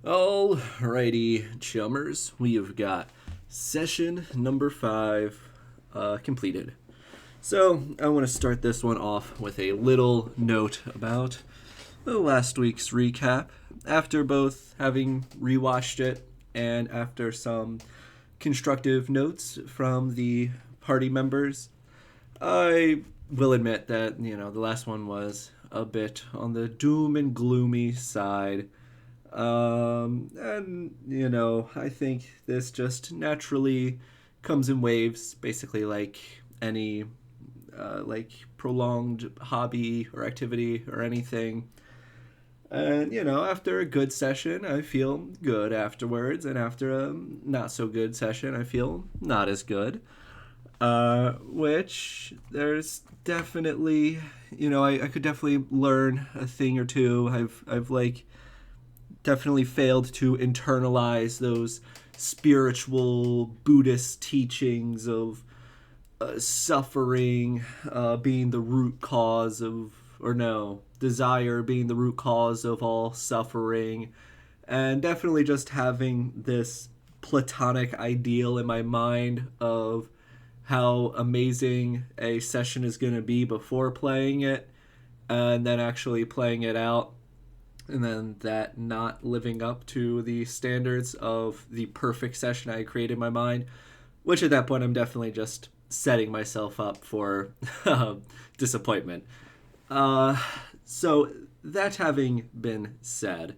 Alrighty, chummers, we have got session number 5 completed. So, I want to start this one off with a little note about the last week's recap. After both having rewatched it and after some constructive notes from the party members, I will admit that, the last one was a bit on the doom and gloomy side. And I think this just naturally comes in waves, basically like any like prolonged hobby or activity or anything. And after a good session, I feel good afterwards, and after a not so good session, I feel not as good. Which there's definitely, I could definitely learn a thing or two. I've like definitely failed to internalize those spiritual Buddhist teachings of suffering being the root cause of, or no, desire being the root cause of all suffering, and definitely just having this platonic ideal in my mind of how amazing a session is going to be before playing it, and then actually playing it out, and then that not living up to the standards of the perfect session I created in my mind, which at that point I'm definitely just setting myself up for disappointment. Uh, so, that having been said,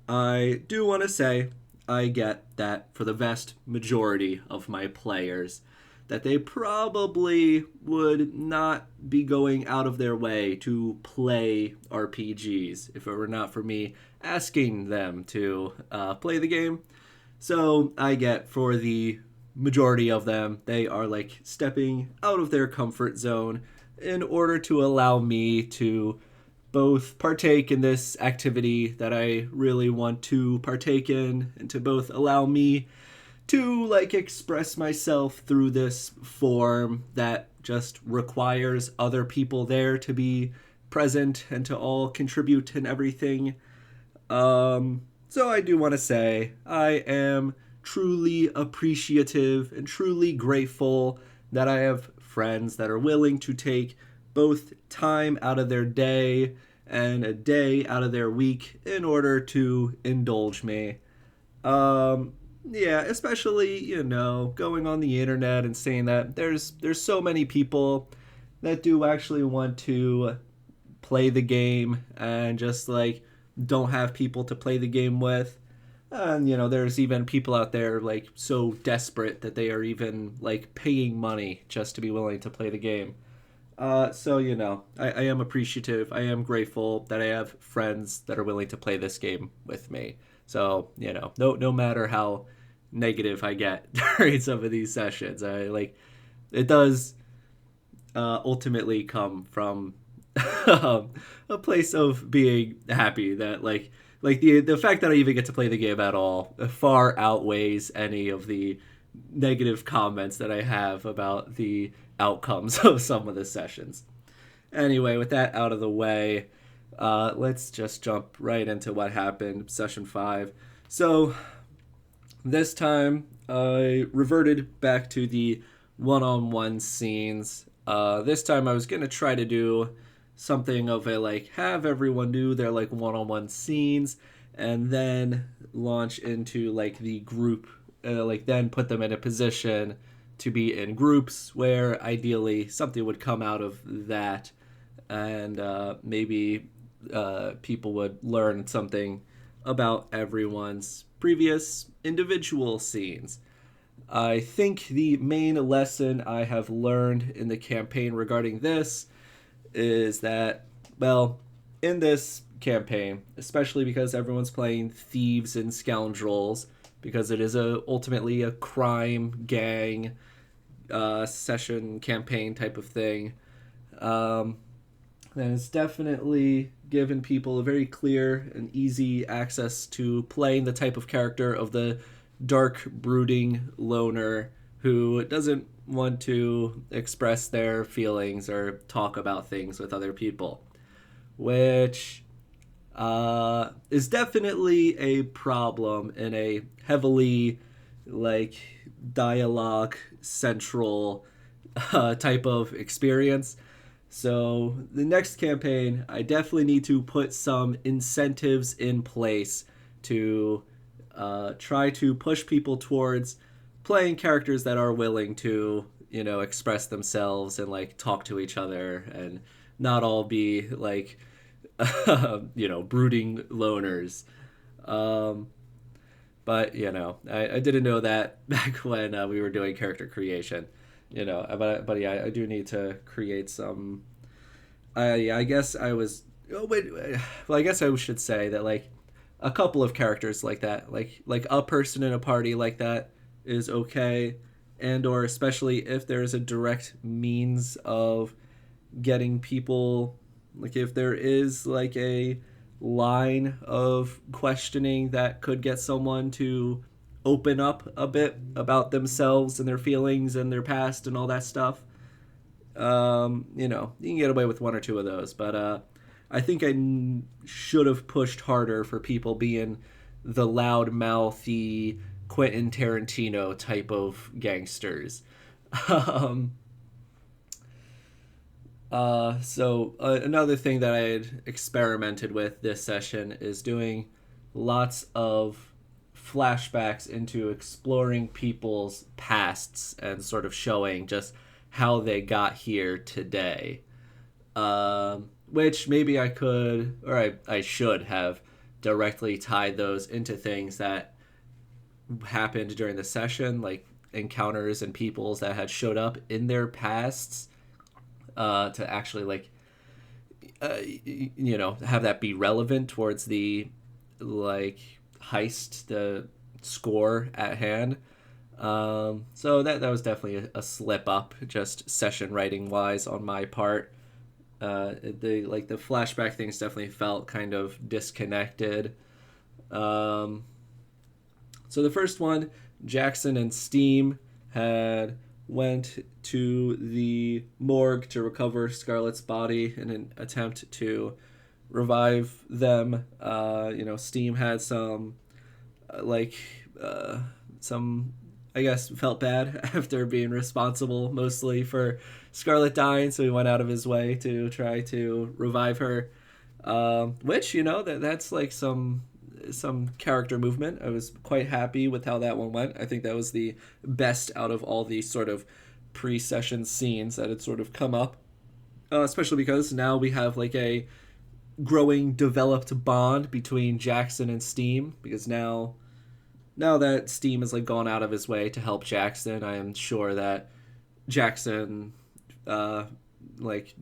I do want to say I get that for the vast majority of my players, that they probably would not be going out of their way to play RPGs if it were not for me asking them to play the game. So I get for the majority of them, they are like stepping out of their comfort zone in order to allow me to both partake in this activity that I really want to partake in, and to both allow me to like express myself through this form that just requires other people there to be present and to all contribute and everything. So I do want to say I am truly appreciative and truly grateful that I have friends that are willing to take both time out of their day and a day out of their week in order to indulge me. Yeah, especially, going on the internet and saying that there's so many people that do actually want to play the game and just like don't have people to play the game with. And there's even people out there like so desperate that they are even like paying money just to be willing to play the game. So I am appreciative. I am grateful that I have friends that are willing to play this game with me. So no matter how negative I get during some of these sessions, I like it does ultimately come from a place of being happy that like the fact that I even get to play the game at all far outweighs any of the negative comments that I have about the outcomes of some of the sessions. Anyway, with that out of the way, let's just jump right into what happened session 5. So this time I reverted back to the one-on-one scenes. This time I was gonna try to do something of a like have everyone do their like one-on-one scenes and then launch into like the group, like then put them in a position to be in groups where ideally something would come out of that, and maybe people would learn something about everyone's previous individual scenes. I think the main lesson I have learned in the campaign regarding this is that, well, in this campaign, especially because everyone's playing thieves and scoundrels, because it is ultimately a crime gang session campaign type of thing, and it's definitely given people a very clear and easy access to playing the type of character of the dark, brooding loner who doesn't want to express their feelings or talk about things with other people. Which is definitely a problem in a heavily like dialogue central type of experience. So the next campaign, I definitely need to put some incentives in place to try to push people towards playing characters that are willing to, express themselves and like talk to each other and not all be like, brooding loners. Um, but I didn't know that back when we were doing character creation. But yeah, I do need to create some. I guess I was. Oh wait, well, I guess I should say that like a couple of characters like that, like a person in a party like that is okay, and or especially if there's a direct means of getting people, like if there is like a line of questioning that could get someone to open up a bit about themselves and their feelings and their past and all that stuff. You can get away with one or two of those, but I think should have pushed harder for people being the loud-mouthy Quentin Tarantino type of gangsters. um, Another thing that I had experimented with this session is doing lots of flashbacks into exploring people's pasts and sort of showing just how they got here today. Which maybe I could, or I should have directly tied those into things that happened during the session, like encounters and peoples that had showed up in their pasts, to actually like have that be relevant towards the like heist, the score at hand. So that was definitely a slip up, just session writing wise on my part. The flashback things definitely felt kind of disconnected. So the first one, Jackson and Steam had went to the morgue to recover Scarlett's body in an attempt to revive them. Steam had some, some, I guess, felt bad after being responsible mostly for Scarlett dying, so he went out of his way to try to revive her. Which that's like some character movement. I was quite happy with how that one went. I think that was the best out of all the sort of pre-session scenes that had sort of come up, especially because now we have like a growing, developed bond between Jackson and Steam. Because now that Steam has like gone out of his way to help Jackson, I am sure that Jackson, like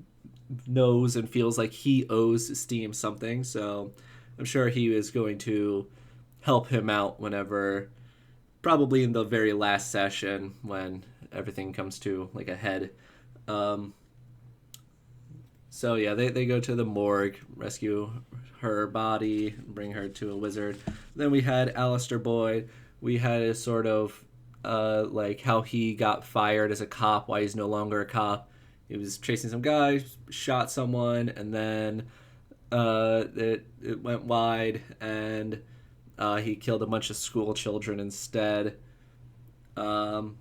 knows and feels like he owes Steam something. So I'm sure he is going to help him out whenever, probably in the very last session when everything comes to like a head. Um, so yeah, they go to the morgue, rescue her body, bring her to a wizard. Then we had Alistair Boyd. We had a sort of like how he got fired as a cop, why he's no longer a cop. He was chasing some guy, shot someone, and then it went wide, and he killed a bunch of school children instead. So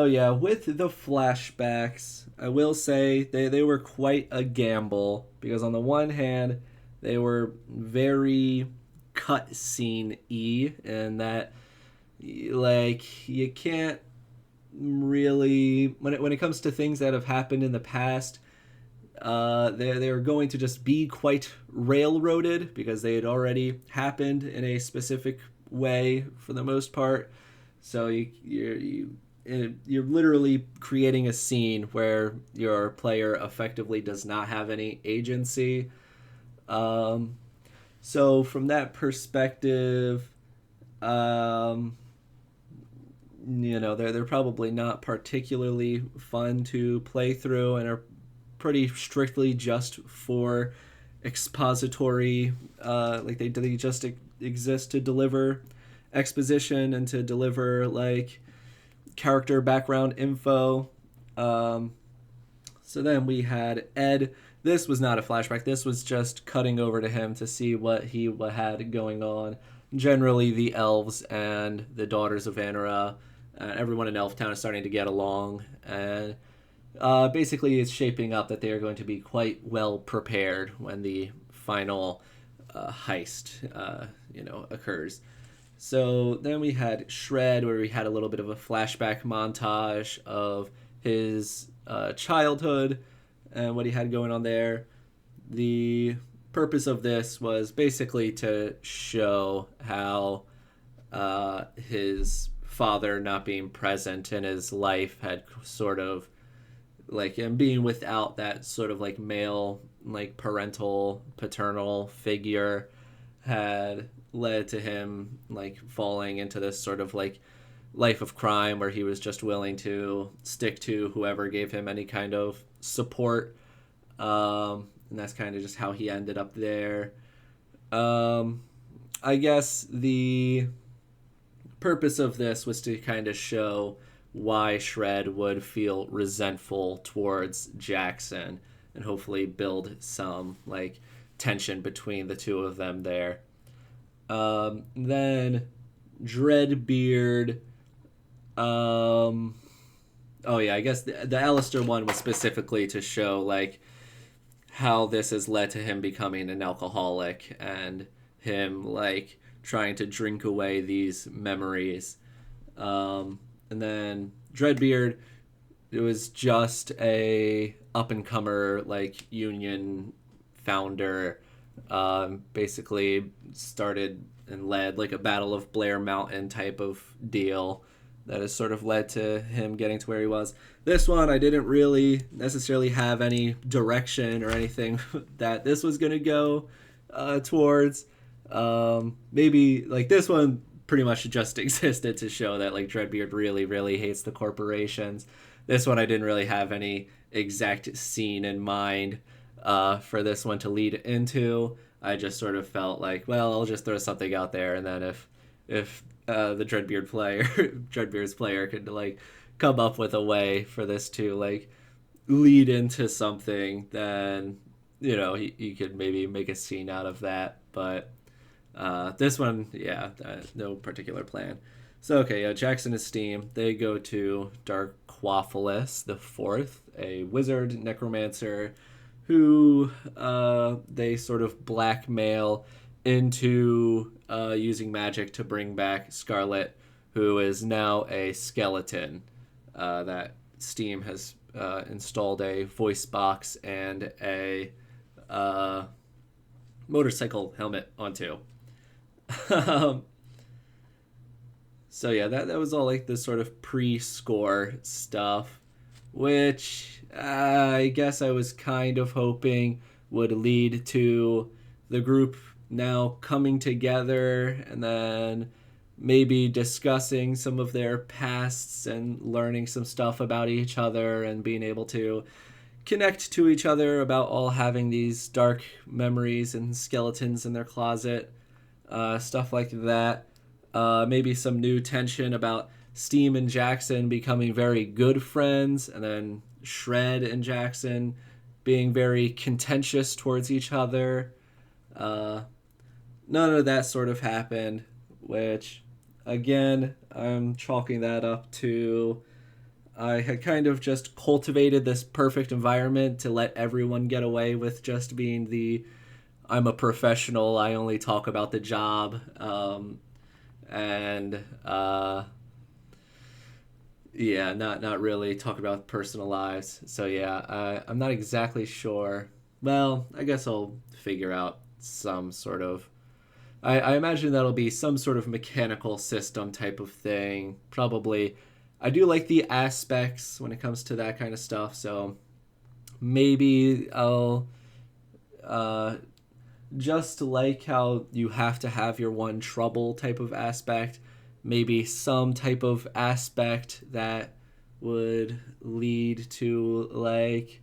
yeah, with the flashbacks, I will say they were quite a gamble, because on the one hand, they were very cutscene-y, and that like you can't really, when it comes to things that have happened in the past, they're going to just be quite railroaded because they had already happened in a specific way for the most part. So you're literally creating a scene where your player effectively does not have any agency. So from that perspective, they're probably not particularly fun to play through and are pretty strictly just for expository. They just exist to deliver exposition and to deliver like character background info. So then we had Ed. this was not a flashback. This was just cutting over to him to see what he had going on. Generally, the elves and the daughters of Vanera, everyone in Elftown is starting to get along, and basically it's shaping up that they are going to be quite well prepared when the final heist, occurs. So then we had Shred, where we had a little bit of a flashback montage of his childhood and what he had going on there. The purpose of this was basically to show how his father not being present in his life had sort of like, and being without that sort of like male, like paternal figure had led to him like falling into this sort of like life of crime where he was just willing to stick to whoever gave him any kind of support. And that's kind of just how he ended up there. I guess the purpose of this was to kind of show why Shred would feel resentful towards Jackson and hopefully build some like tension between the two of them there. Then Dreadbeard. Oh yeah, I guess the Alistair one was specifically to show like how this has led to him becoming an alcoholic and him like trying to drink away these memories. And then Dreadbeard, it was just a up and comer like union founder. Basically started and led like a Battle of Blair Mountain type of deal that has sort of led to him getting to where he was. This one, I didn't really necessarily have any direction or anything that this was going to go towards. Maybe like this one pretty much just existed to show that like Dreadbeard really, really hates the corporations. This one, I didn't really have any exact scene in mind for this one to lead into. I just sort of felt like, well, I'll just throw something out there, and then if the Dreadbeard's player could like come up with a way for this to like lead into something, then he could maybe make a scene out of that. But this one, yeah, no particular plan. So okay, Jackson and Steam, they go to Darkwaphilus the Fourth, a wizard necromancer who they sort of blackmail into using magic to bring back Scarlet, who is now a skeleton that Steam has installed a voice box and a motorcycle helmet onto. So yeah, that was all like the sort of pre-score stuff, which I guess I was kind of hoping would lead to the group now coming together and then maybe discussing some of their pasts and learning some stuff about each other and being able to connect to each other about all having these dark memories and skeletons in their closet, stuff like that. Maybe some new tension about Steam and Jackson becoming very good friends, and then Shred and Jackson being very contentious towards each other. None of that sort of happened, which, again, I'm chalking that up to I had kind of just cultivated this perfect environment to let everyone get away with just being I'm a professional, I only talk about the job, and yeah, not really talk about personal lives. So yeah, I'm not exactly sure. Well, I guess I'll figure out some sort of. I imagine that'll be some sort of mechanical system type of thing. Probably. I do like the aspects when it comes to that kind of stuff. So maybe I'll just like how you have to have your one trouble type of aspect, maybe some type of aspect that would lead to like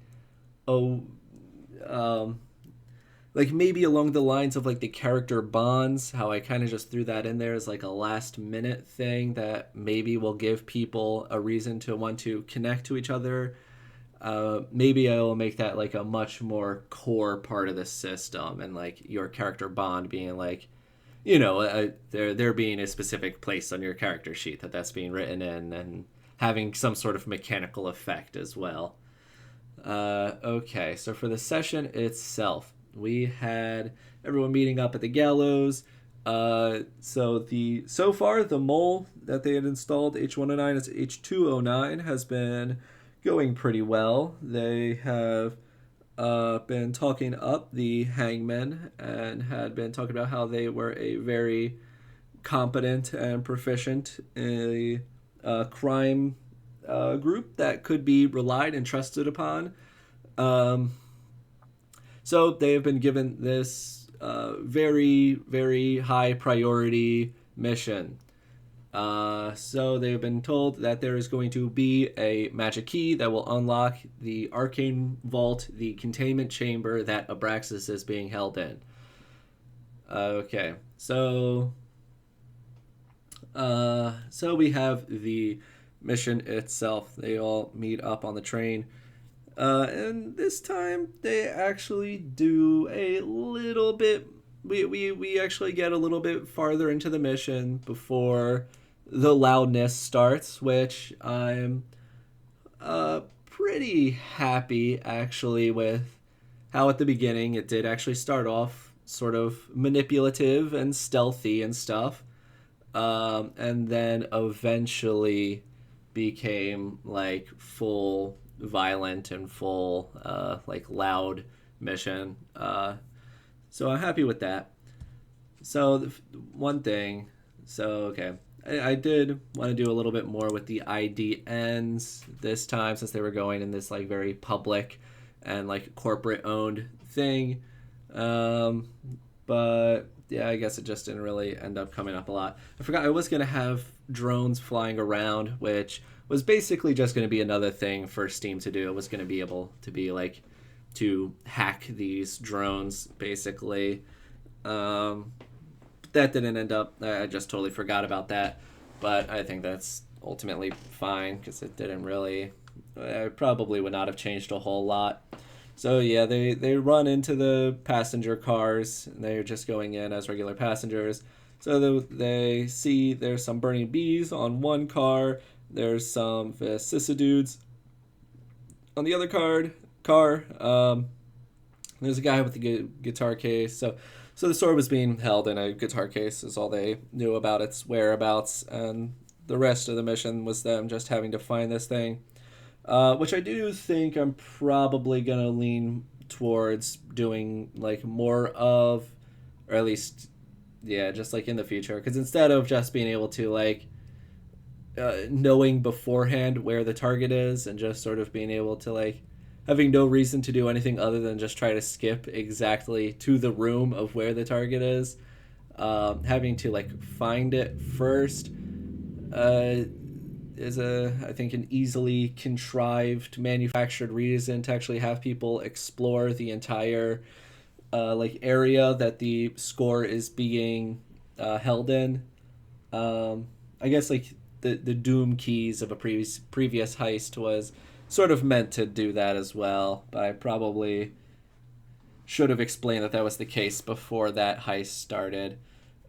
like maybe along the lines of like the character bonds, how I kind of just threw that in there as like a last minute thing that maybe will give people a reason to want to connect to each other. Maybe I will make that like a much more core part of the system, and like your character bond being like, there being a specific place on your character sheet that's being written in, and having some sort of mechanical effect as well. Okay, so for the session itself, we had everyone meeting up at the gallows. So far the mole that they had installed H109 as H209 has been going pretty well. They have been talking up the Hangmen and had been talking about how they were a very competent and proficient crime group that could be relied and trusted upon. Um, so they have been given this very, very high priority mission. So they've been told that there is going to be a magic key that will unlock the arcane vault, the containment chamber that Abraxas is being held in. Okay, so we have the mission itself. They all meet up on the train. And this time they actually do a little bit. We actually get a little bit farther into the mission before the loudness starts, which I'm pretty happy actually with how at the beginning it did actually start off sort of manipulative and stealthy and stuff, and then eventually became like full violent and full like loud mission. So I'm happy with that. So one thing, so okay, I did want to do a little bit more with the IDNs this time, since they were going in this like very public and like corporate owned thing. Um, but yeah, I guess it just didn't really end up coming up a lot. I forgot I was gonna have drones flying around, which was basically just going to be another thing for Steam to do. It was going to be able to be like to hack these drones, basically. That didn't end up. I just totally forgot about that, but I think that's ultimately fine because it didn't really. I probably would not have changed a whole lot. So yeah, they run into the passenger cars. And they're just going in as regular passengers. So they see there's some burning bees on one car. There's some vicissitudes on the other car. There's a guy with a guitar case. So the sword was being held in a guitar case is all they knew about its whereabouts, and the rest of the mission was them just having to find this thing. Which I do think I'm probably gonna lean towards doing like more of, or at least, yeah, just like in the future. Because instead of just being able to like knowing beforehand where the target is and just sort of being able to like having no reason to do anything other than just try to skip exactly to the room of where the target is, having to like find it first is I think an easily contrived manufactured reason to actually have people explore the entire like area that the score is being held in. I guess like the Doom keys of a previous heist was sort of meant to do that as well, but I probably should have explained that that was the case before that heist started.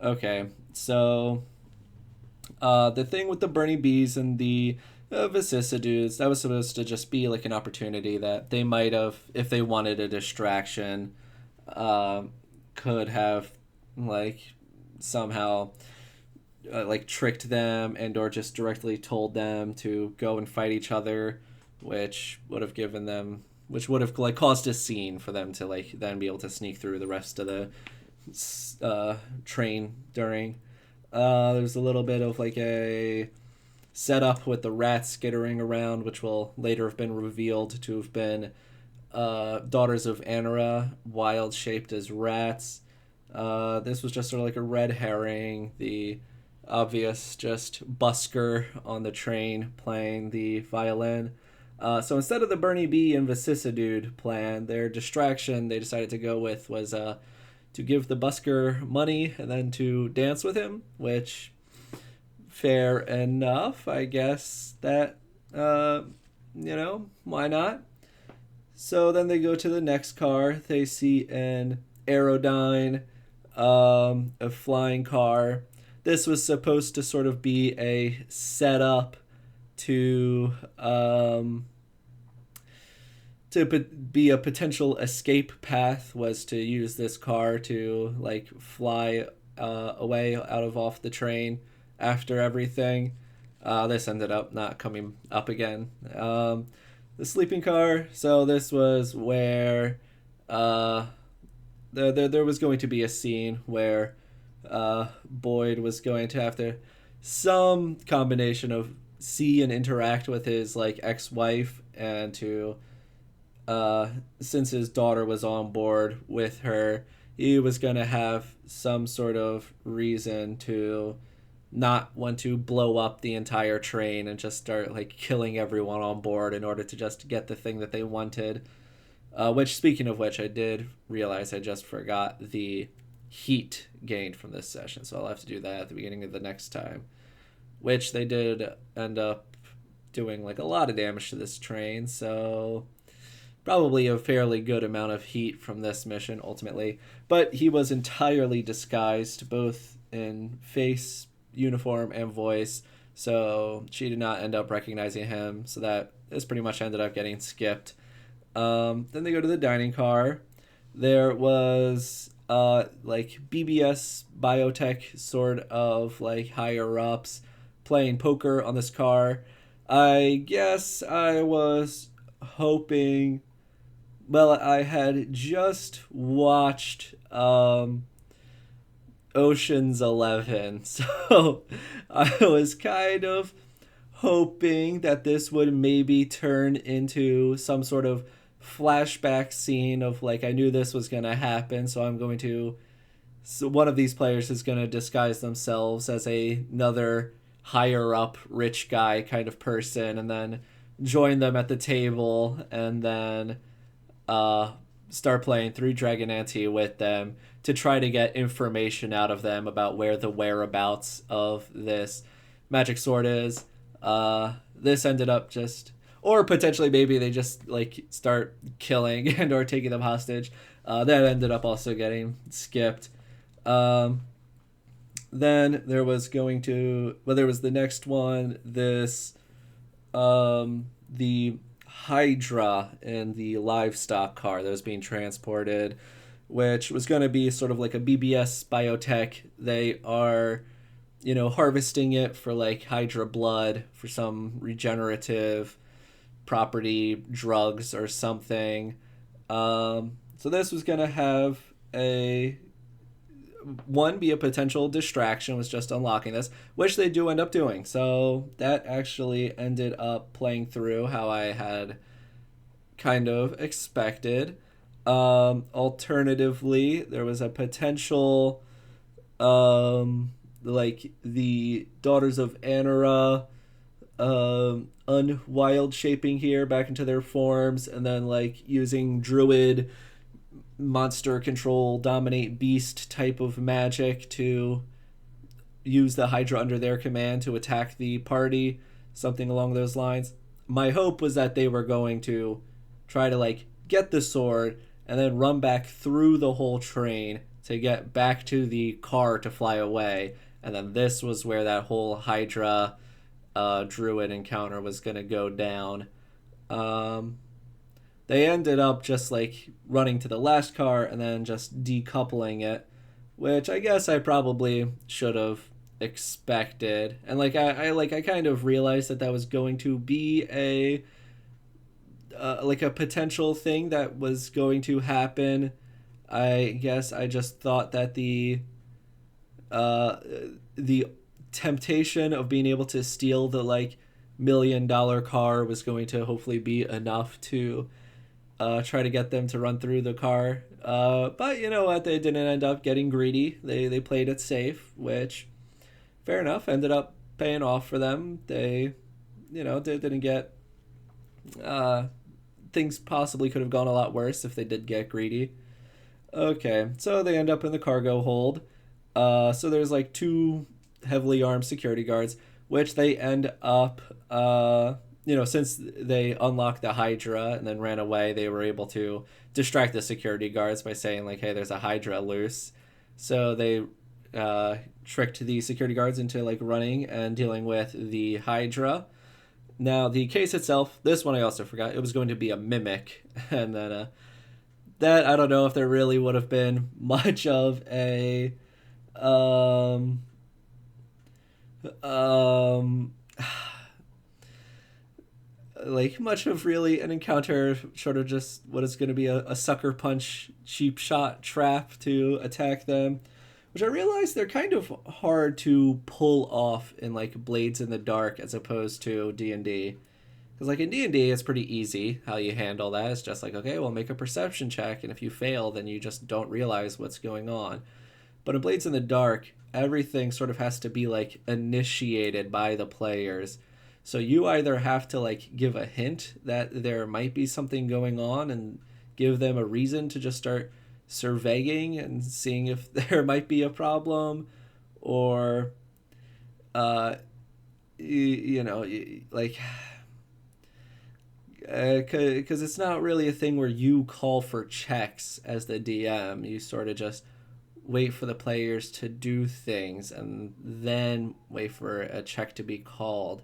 Okay, so the thing with the burning bees and the vicissitudes, that was supposed to just be like an opportunity that they might have, if they wanted a distraction, uh, could have like somehow like tricked them and or just directly told them to go and fight each other, which would have given them, which would have like caused a scene for them to like then be able to sneak through the rest of the train during. There's a little bit of like a setup with the rats skittering around, which will later have been revealed to have been daughters of Anara, wild shaped as rats. This was just sort of like a red herring. The obvious just busker on the train playing the violin. So instead of the Bernie B and vicissitude plan, their distraction they decided to go with was to give the busker money and then to dance with him, which fair enough. I guess that, why not? So then they go to the next car. They see an Aerodyne, a flying car. This was supposed to sort of be a setup to be a potential escape path, was to use this car to like fly away out of off the train after everything. This ended up not coming up again. The sleeping car. So this was where uh, there was going to be a scene where Boyd was going to have to some combination of see and interact with his like ex-wife, and to since his daughter was on board with her, he was going to have some sort of reason to not want to blow up the entire train and just start like killing everyone on board in order to just get the thing that they wanted. Which, speaking of which, I did realize I just forgot the heat gained from this session, so I'll have to do that at the beginning of the next time. Which they did end up doing like a lot of damage to this train, so probably a fairly good amount of heat from this mission ultimately. But he was entirely disguised, both in face, uniform, and voice, so she did not end up recognizing him, so that this pretty much ended up getting skipped. Then they go to the dining car. There was like BBS biotech sort of like higher ups playing poker on this car. I guess I was hoping. Well, I had just watched Ocean's 11, so I was kind of hoping that this would maybe turn into some sort of flashback scene of like, I knew this was going to happen, so I'm going to, so one of these players is going to disguise themselves as another higher up rich guy kind of person, and then join them at the table, and then start playing Three Dragon Ante with them to try to get information out of them about where the whereabouts of this magic sword is. This ended up just, or potentially maybe they just like start killing and or taking them hostage. That ended up also getting skipped. Then there was going to, well, there was the next one, this the Hydra and the livestock car that was being transported, which was going to be sort of like a BBS biotech. They are, harvesting it for like Hydra blood for some regenerative property drugs or something. So this was going to have be a potential distraction, was just unlocking this, which they do end up doing. So that actually ended up playing through how I had kind of expected. Alternatively, there was a potential like the Daughters of Anara unwild shaping here back into their forms, and then like using druid monster control dominate beast type of magic to use the Hydra under their command to attack the party, something along those lines. My hope was that they were going to try to like get the sword and then run back through the whole train to get back to the car to fly away, and then this was where that whole Hydra druid encounter was going to go down. They ended up just like running to the last car and then just decoupling it, which I guess I probably should have expected. And like I kind of realized that was going to be a like a potential thing that was going to happen. I guess I just thought that the temptation of being able to steal the like $1 million car was going to hopefully be enough to try to get them to run through the car. But you know what? They didn't end up getting greedy. They played it safe, which, fair enough, ended up paying off for them. They didn't get... things possibly could have gone a lot worse if they did get greedy. Okay, so they end up in the cargo hold. So there's like 2 heavily armed security guards, which they end up since they unlocked the Hydra and then ran away, they were able to distract the security guards by saying, like, hey, there's a Hydra loose. So they tricked the security guards into, like, running and dealing with the Hydra. Now, the case itself, this one I also forgot, it was going to be a mimic. And then that, I don't know if there really would have been much of a. Um, like much of really an encounter, sort of just what is going to be a sucker punch cheap shot trap to attack them, which I realize they're kind of hard to pull off in like Blades in the Dark as opposed to D&D. Because like in D&D it's pretty easy how you handle that. It's just like, okay, well, make a perception check, and if you fail then you just don't realize what's going on. But in Blades in the Dark, everything sort of has to be like initiated by the players. So you either have to like give a hint that there might be something going on and give them a reason to just start surveying and seeing if there might be a problem, or like because it's not really a thing where you call for checks as the DM. You sort of just wait for the players to do things and then wait for a check to be called.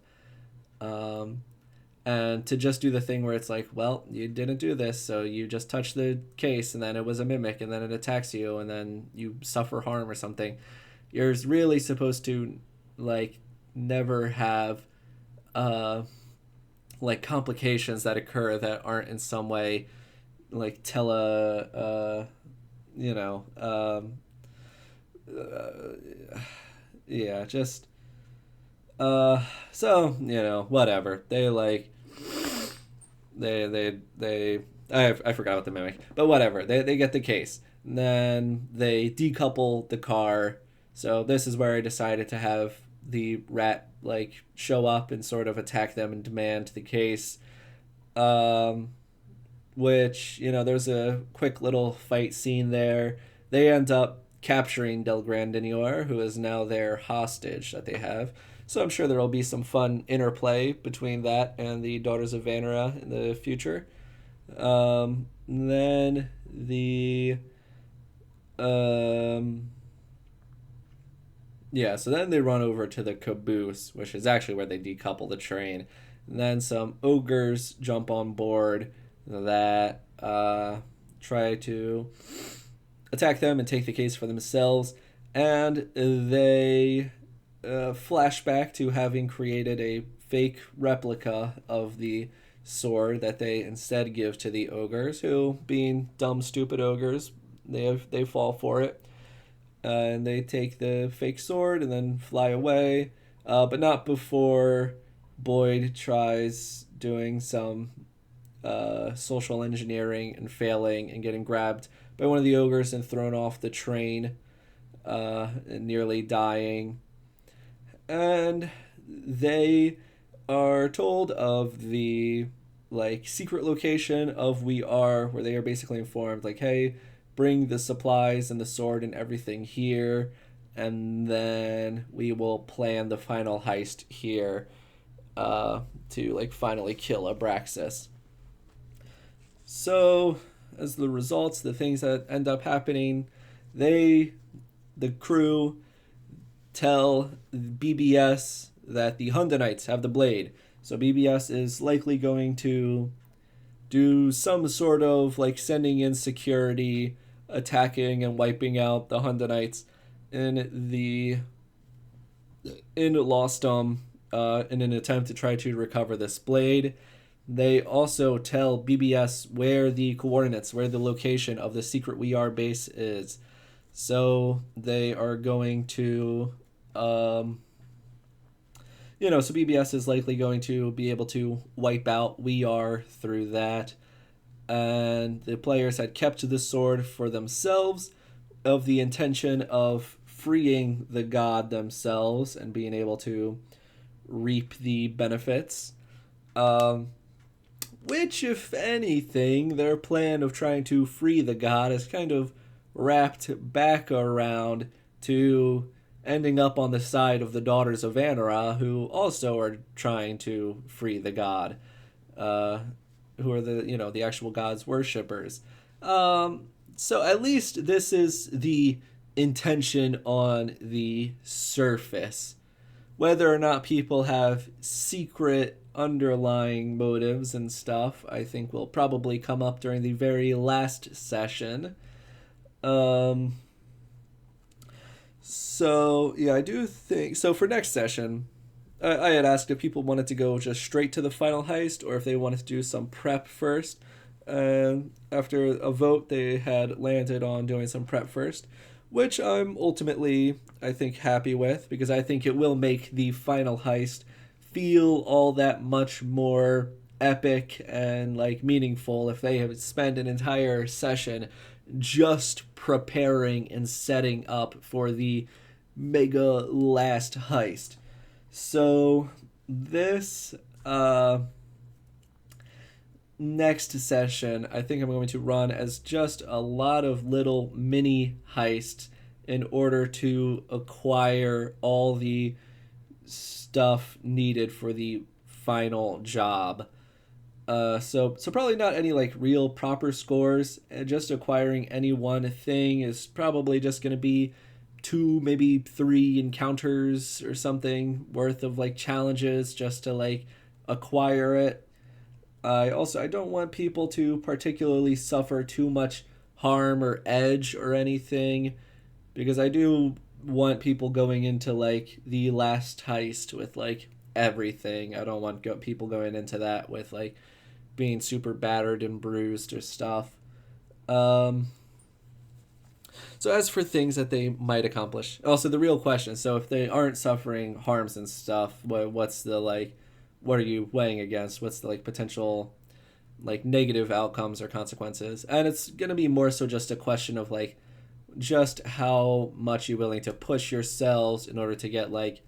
And to just do the thing where it's like, well, you didn't do this, so you just touched the case, and then it was a mimic, and then it attacks you, and then you suffer harm or something. You're really supposed to, like, never have, like, complications that occur that aren't in some way, like, yeah, just so whatever, I forgot about the mimic, but whatever, they get the case, and then they decouple the car. So this is where I decided to have the rat like show up and sort of attack them and demand the case, which there's a quick little fight scene there. They end up capturing Del Grandinior, who is now their hostage that they have. So I'm sure there will be some fun interplay between that and the Daughters of Vanera in the future. Then the so then they run over to the caboose, which is actually where they decouple the train. And then some ogres jump on board that try to attack them and take the case for themselves. And they flashback to having created a fake replica of the sword that they instead give to the ogres, who, being dumb, stupid ogres, they fall for it. And they take the fake sword and then fly away, but not before Boyd tries doing some social engineering and failing and getting grabbed by one of the ogres and thrown off the train, and nearly dying. And they are told of the like secret location of We Are, where they are basically informed like, hey, bring the supplies and the sword and everything here, and then we will plan the final heist here, to like finally kill Abraxas. So as the results, the things that end up happening, the crew tell BBS that the Hundanites have the blade. So BBS is likely going to do some sort of like sending in security, attacking and wiping out the Hundanites in Lostum, in an attempt to try to recover this blade. They also tell BBS where the coordinates, where the location of the secret We Are base is. So they are going to, so BBS is likely going to be able to wipe out We Are through that. And the players had kept the sword for themselves, of the intention of freeing the god themselves and being able to reap the benefits. Which, if anything, their plan of trying to free the god is kind of wrapped back around to ending up on the side of the daughters of Anara, who also are trying to free the god, uh, who are the actual god's worshippers. So at least this is the intention on the surface. Whether or not people have secret underlying motives and stuff, I think will probably come up during the very last session. Um, so yeah, I do think so. For next session, I had asked if people wanted to go just straight to the final heist or if they wanted to do some prep first. And after a vote, they had landed on doing some prep first, which I'm ultimately, I think, happy with because I think it will make the final heist feel all that much more epic and like meaningful if they have spent an entire session just preparing and setting up for the mega last heist. So this next session, I think I'm going to run as just a lot of little mini heists in order to acquire all the stuff needed for the final job. So probably not any like real proper scores. Just acquiring any one thing is probably just going to be 2, maybe 3 encounters or something worth of like challenges just to like acquire it. I don't want people to particularly suffer too much harm or edge or anything because I do want people going into like the last heist with like everything. I don't want people going into that with like being super battered and bruised or stuff. Um, so as for things that they might accomplish, also the real question. So if they aren't suffering harms and stuff, what's the like? What are you weighing against? What's the like potential like negative outcomes or consequences? And it's gonna be more so just a question of like just how much you're willing to push yourselves in order to get like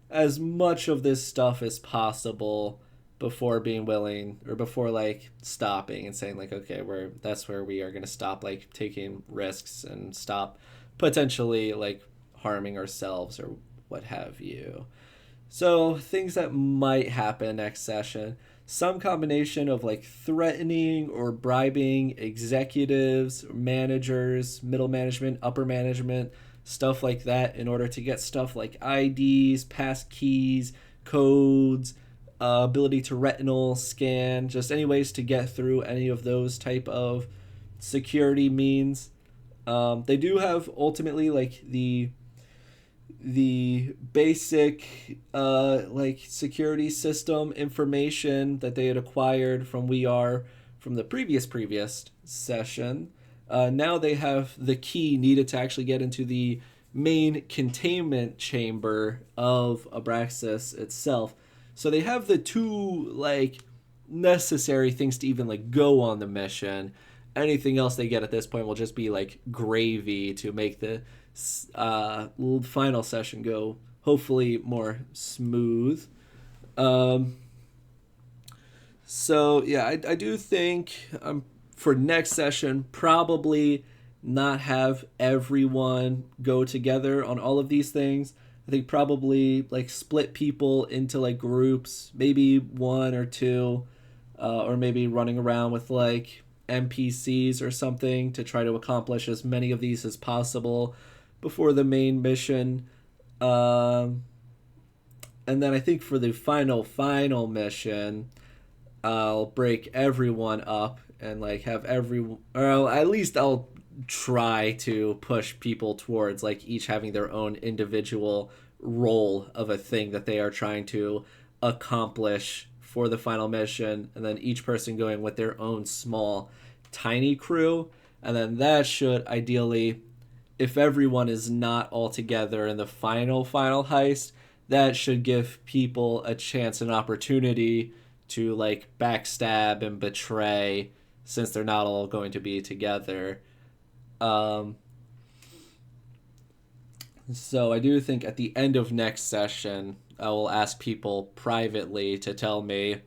as much of this stuff as possible before being willing or before like stopping and saying like okay that's where we are going to stop like taking risks and stop potentially like harming ourselves or what have you. So things that might happen next session, some combination of like threatening or bribing executives, managers, middle management, upper management, stuff like that in order to get stuff like IDs, pass keys, codes, ability to retinal scan, just any ways to get through any of those type of security means. They do have ultimately like the basic like security system information that they had acquired from We Are from the previous session. Now they have the key needed to actually get into the main containment chamber of Abraxas itself. So they have the 2 like necessary things to even like go on the mission. Anything else they get at this point will just be like gravy to make the final session go hopefully more smooth. So yeah, I do think for next session probably not have everyone go together on all of these things. I think probably like split people into like groups, maybe 1 or 2, or maybe running around with like NPCs or something to try to accomplish as many of these as possible before the main mission. And then I think for the final mission, I'll break everyone up and like have or at least I'll try to push people towards like each having their own individual role of a thing that they are trying to accomplish for the final mission, and then each person going with their own small tiny crew. And then that should ideally, if everyone is not all together in the final heist, that should give people a chance and opportunity to like backstab and betray since they're not all going to be together. So I do think at the end of next session, I will ask people privately to tell me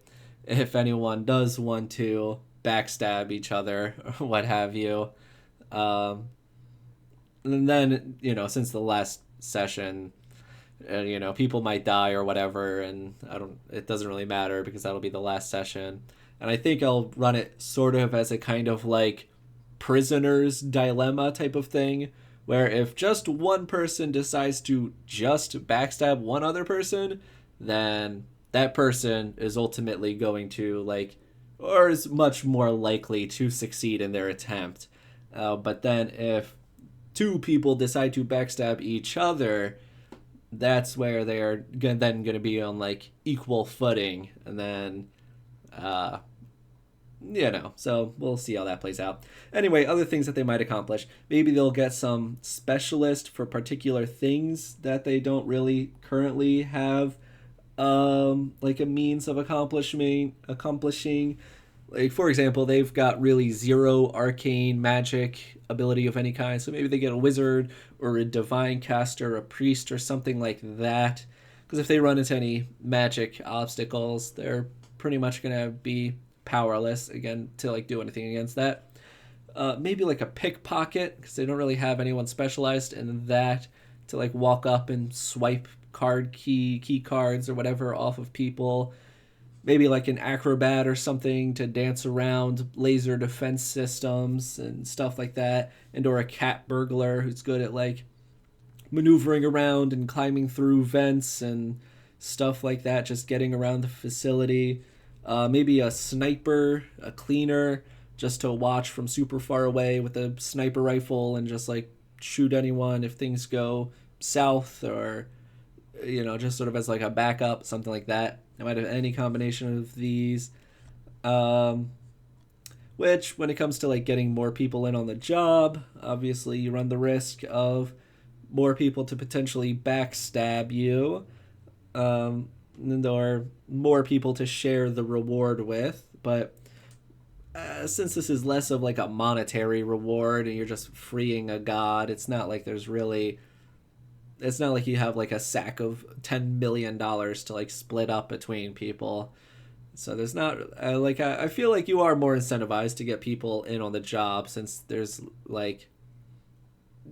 if anyone does want to backstab each other or what have you. And then, since the last session. And, people might die or whatever, and it doesn't really matter because that'll be the last session. And I think I'll run it sort of as a kind of like prisoner's dilemma type of thing, where if just one person decides to just backstab one other person, then that person is ultimately going to like, or is much more likely to succeed in their attempt. But then if two people decide to backstab each other, that's where they're then going to be on like equal footing, and then so we'll see how that plays out. Anyway, other things that they might accomplish, maybe they'll get some specialist for particular things that they don't really currently have like a means of accomplishing. Like, for example, they've got really zero arcane magic ability of any kind, so maybe they get a wizard or a divine caster, a priest, or something like that. Because if they run into any magic obstacles, they're pretty much gonna be powerless again to like do anything against that. Maybe like a pickpocket, because they don't really have anyone specialized in that to like walk up and swipe key cards or whatever off of people. Maybe like an acrobat or something to dance around laser defense systems and stuff like that, and or a cat burglar who's good at like maneuvering around and climbing through vents and stuff like that, just getting around the facility. Maybe a sniper, a cleaner, just to watch from super far away with a sniper rifle and just like shoot anyone if things go south, or just sort of as like a backup, something like that. I might have any combination of these. Which, when it comes to like getting more people in on the job, obviously you run the risk of more people to potentially backstab you, or more people to share the reward with. But since this is less of like a monetary reward and you're just freeing a god, it's not like you have like a sack of $10 million to like split up between people. So there's not I feel like you are more incentivized to get people in on the job, since there's like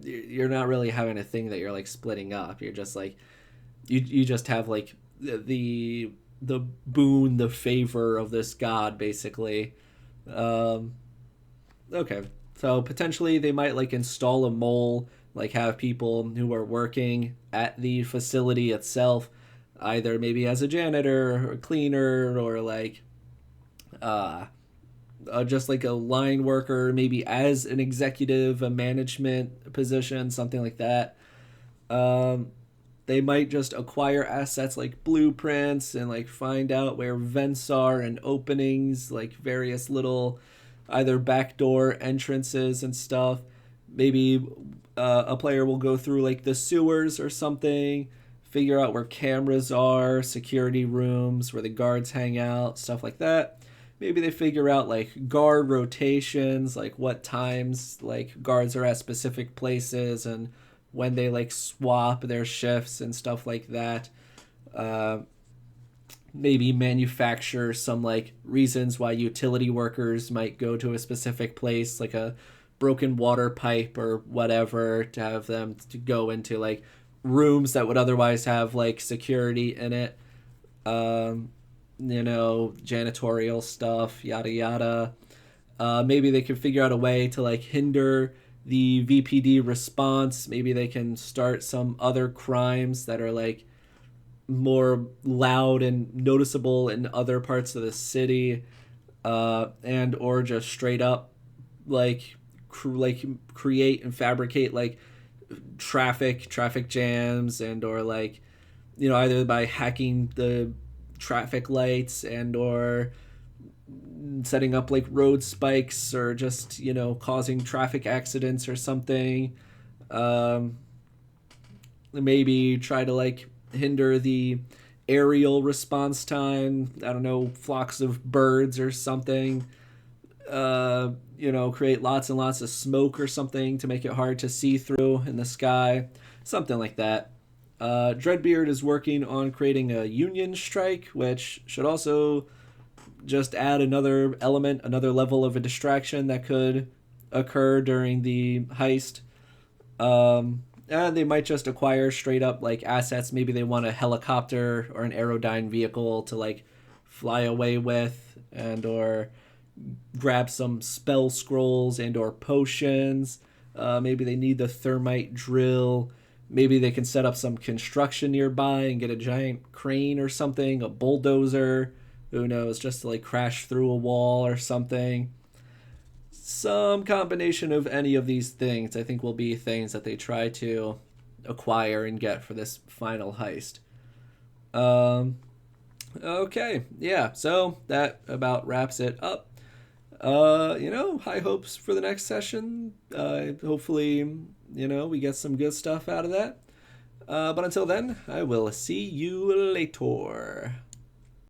you're not really having a thing that you're like splitting up. You're just like you just have like the boon, the favor of this god, basically. Okay, so potentially they might like install a mole, like have people who are working at the facility itself, either maybe as a janitor or a cleaner, or like just like a line worker, maybe as an executive, a management position, something like that. They might just acquire assets like blueprints and like find out where vents are and openings, like various little either backdoor entrances and stuff. Maybe a player will go through like the sewers or something, figure out where cameras are, security rooms, where the guards hang out, stuff like that. Maybe they figure out like guard rotations, like what times like guards are at specific places and when they like swap their shifts and stuff like that. Maybe manufacture some like reasons why utility workers might go to a specific place, like a broken water pipe or whatever, to have them to go into like rooms that would otherwise have like security in it. Janitorial stuff, yada yada. Maybe they can figure out a way to like hinder the VPD response. Maybe they can start some other crimes that are like more loud and noticeable in other parts of the city, and or just straight up like create and fabricate like traffic jams, and or like either by hacking the traffic lights and or setting up like road spikes, or just causing traffic accidents or something. Maybe try to like hinder the aerial response time, I don't know, flocks of birds or something. Create lots and lots of smoke or something to make it hard to see through in the sky, something like that. Dreadbeard is working on creating a union strike, which should also just add another element, another level of a distraction that could occur during the heist. And They might just acquire straight up like assets. Maybe they want a helicopter or an aerodyne vehicle to like fly away with, and or grab some spell scrolls and or potions. Maybe they need the thermite drill. Maybe they can set up some construction nearby and get a giant crane or something, a bulldozer, who knows, just to like crash through a wall or something. Some combination of any of these things, I think, will be things that they try to acquire and get for this final heist. Um, okay, yeah, so that about wraps it up. High hopes for the next session. Hopefully, we get some good stuff out of that. But until then, I will see you later.